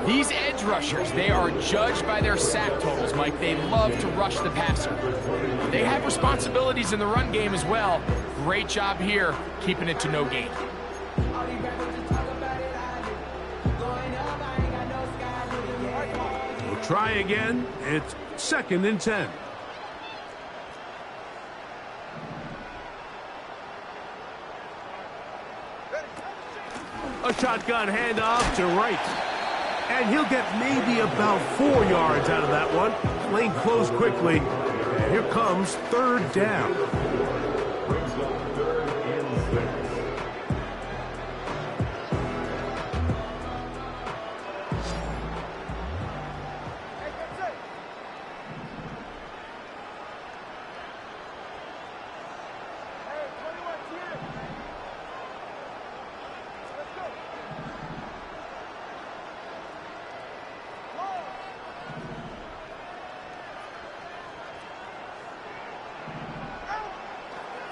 These edge rushers, they are judged by their sack totals, Mike. They love to rush the passer. They have responsibilities in the run game as well. Great job here, keeping it to no gain. We'll try again. It's 2nd and 10. A shotgun handoff to right. And he'll get maybe about 4 yards out of that one. Lane closed quickly. And here comes 3rd down. Brings up 3rd and 6.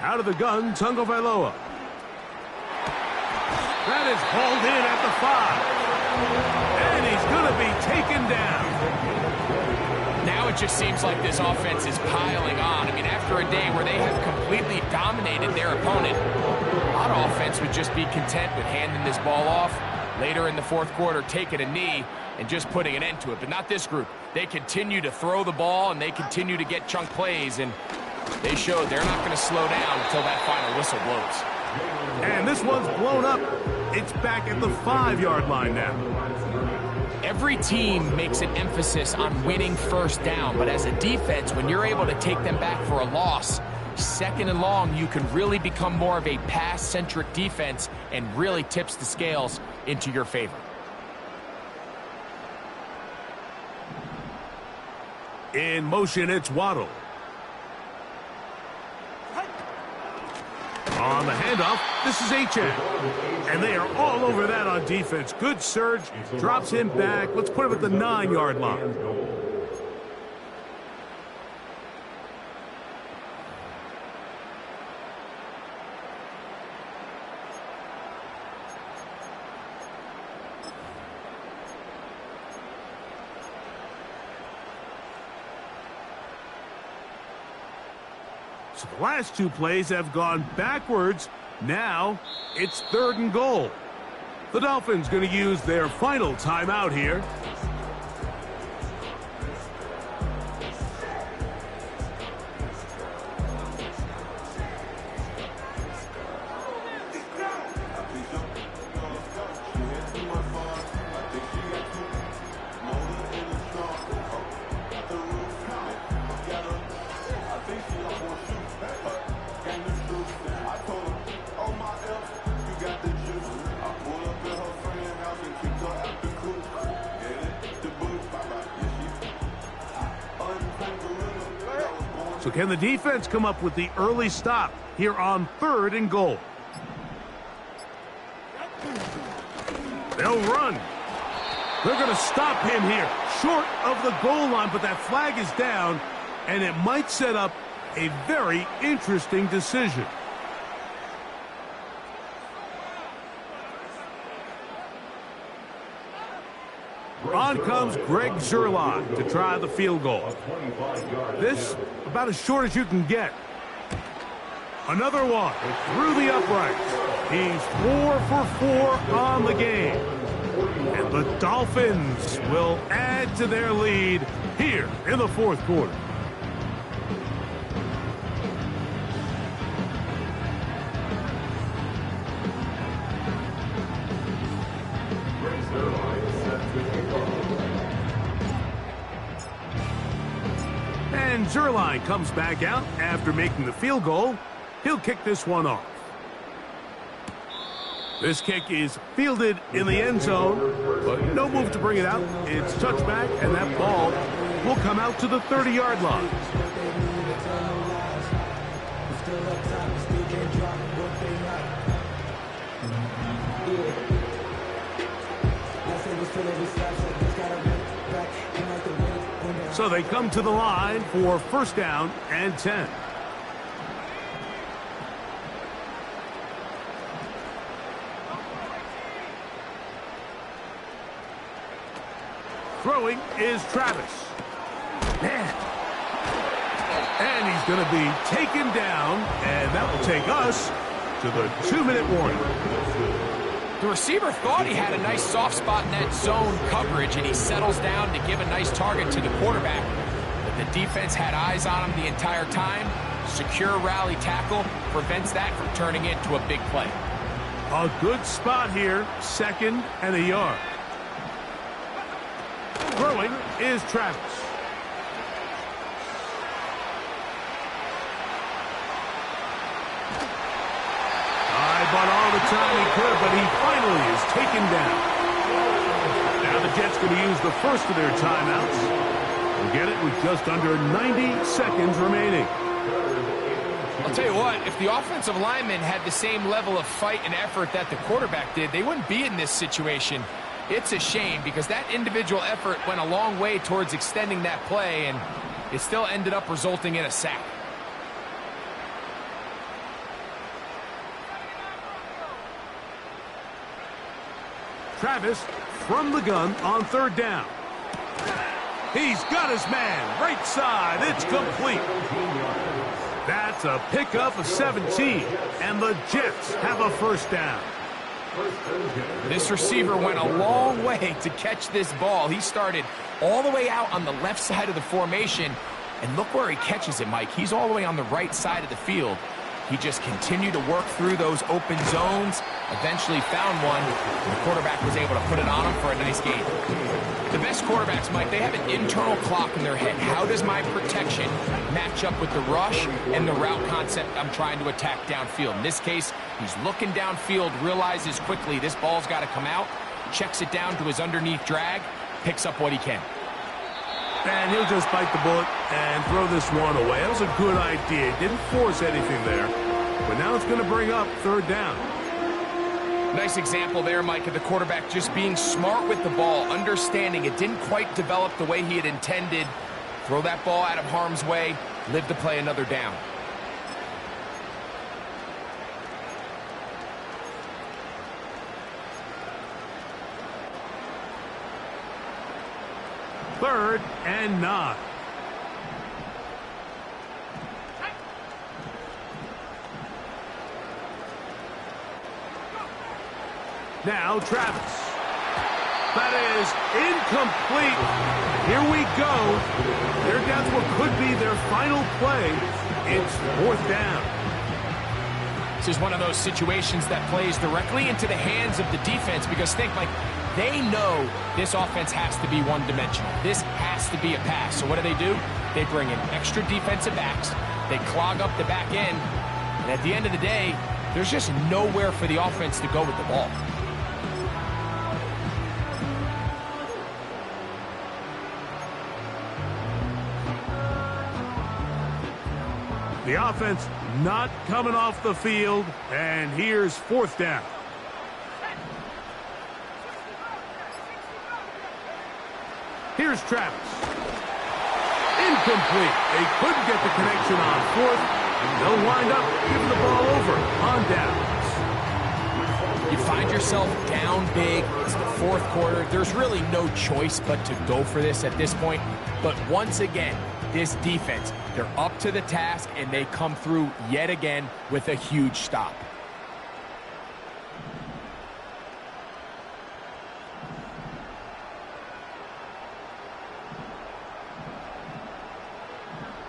Out of the gun, Tagovailoa. That is hauled in at the 5. And he's going to be taken down. Now it just seems like this offense is piling on. I mean, after a day where they have completely dominated their opponent, a lot of offense would just be content with handing this ball off. Later in the 4th quarter, taking a knee and just putting an end to it. But not this group. They continue to throw the ball, and they continue to get chunk plays, and they showed they're not going to slow down until that final whistle blows. And this one's blown up. It's back at the 5-yard line now. Every team makes an emphasis on winning 1st down, but as a defense, when you're able to take them back for a loss, 2nd and long, you can really become more of a pass-centric defense and really tips the scales into your favor. In motion, it's Waddle. On the handoff, this is H.A. And they are all over that on defense. Good surge, drops him back. Let's put him at the 9-yard line. So the last 2 plays have gone backwards. Now it's 3rd and goal. The Dolphins going to use their final timeout here. So can the defense come up with the early stop here on 3rd and goal? They'll run. They're going to stop him here, short of the goal line, but that flag is down, and it might set up a very interesting decision. On comes Greg Zerline to try the field goal. This, about as short as you can get. Another one through the uprights. He's 4 for 4 on the game. And the Dolphins will add to their lead here in the 4th quarter. And Zerline comes back out after making the field goal. He'll kick this one off. This kick is fielded in the end zone, but no move to bring it out. It's touchback, and that ball will come out to the 30-yard line. So they come to the line for 1st down and 10. Throwing is Travis. Man. And he's going to be taken down, and that will take us to the 2-minute warning. The receiver thought he had a nice soft spot in that zone coverage, and he settles down to give a nice target to the quarterback. But the defense had eyes on him the entire time. Secure rally tackle prevents that from turning into a big play. A good spot here, 2nd and a yard. Throwing is Travis. But all the time he could, but he finally is taken down. Now the Jets going to use the first of their timeouts. We'll get it with just under 90 seconds remaining. I'll tell you what, if the offensive linemen had the same level of fight and effort that the quarterback did, they wouldn't be in this situation. It's a shame because that individual effort went a long way towards extending that play, and it still ended up resulting in a sack. Travis from the gun on 3rd down. He's got his man, right side, it's complete. That's a pickup of 17, and the Jets have a 1st down. This receiver went a long way to catch this ball. He started all the way out on the left side of the formation, and look where he catches it, Mike. He's all the way on the right side of the field. He just continued to work through those open zones, eventually found one, and the quarterback was able to put it on him for a nice gain. The best quarterbacks, Mike, they have an internal clock in their head. How does my protection match up with the rush and the route concept I'm trying to attack downfield? In this case, he's looking downfield, realizes quickly this ball's got to come out, checks it down to his underneath drag, picks up what he can. And he'll just bite the bullet and throw this one away. That was a good idea. Didn't force anything there. But now it's going to bring up 3rd down. Nice example there, Mike, of the quarterback just being smart with the ball, understanding it didn't quite develop the way he had intended. Throw that ball out of harm's way, live to play another down. Third and 9. Now Travis. That is incomplete. Here we go. They're down to what could be their final play. It's 4th down. This is one of those situations that plays directly into the hands of the defense because think, like, they know this offense has to be one-dimensional. This has to be a pass. So what do? They bring in extra defensive backs. They clog up the back end. And at the end of the day, there's just nowhere for the offense to go with the ball. The offense not coming off the field, and here's 4th down. Here's Travis. Incomplete. They couldn't get the connection on 4th. They'll wind up giving the ball over on downs. You find yourself down big. It's the 4th quarter. There's really no choice but to go for this at this point. But once again, this defense, they're up to the task, and they come through yet again with a huge stop.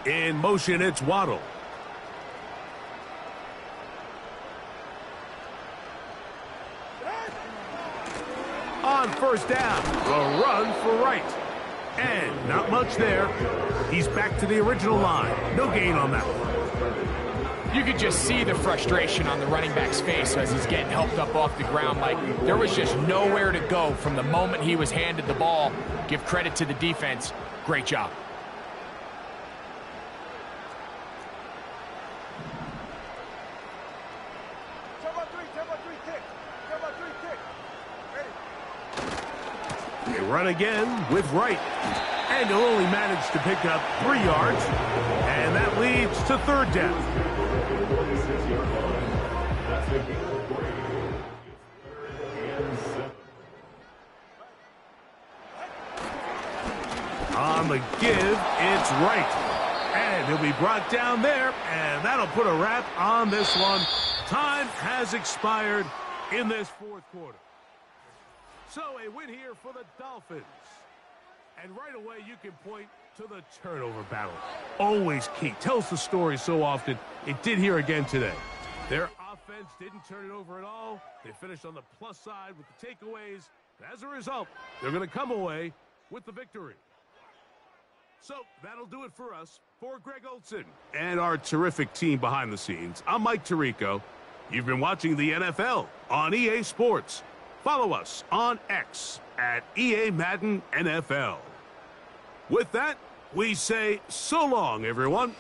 In motion, it's Waddle. On 1st down, the run for right. And not much there. He's back to the original line. No gain on that one. You could just see the frustration on the running back's face as he's getting helped up off the ground. Like, there was just nowhere to go from the moment he was handed the ball. Give credit to the defense. Great job. They run again with right. And he'll only manage to pick up 3 yards. And that leads to 3rd down. On the give, it's right. And he'll be brought down there. And that'll put a wrap on this one. Time has expired in this 4th quarter. So a win here for the Dolphins. And right away you can point to the turnover battle. Always key. Tells the story so often. It did here again today. Their offense didn't turn it over at all. They finished on the plus side with the takeaways. As a result, they're going to come away with the victory. So that'll do it for us. For Greg Olson and our terrific team behind the scenes, I'm Mike Tirico. You've been watching the NFL on EA Sports. Follow us on X at EA Madden NFL. With that, we say so long, everyone.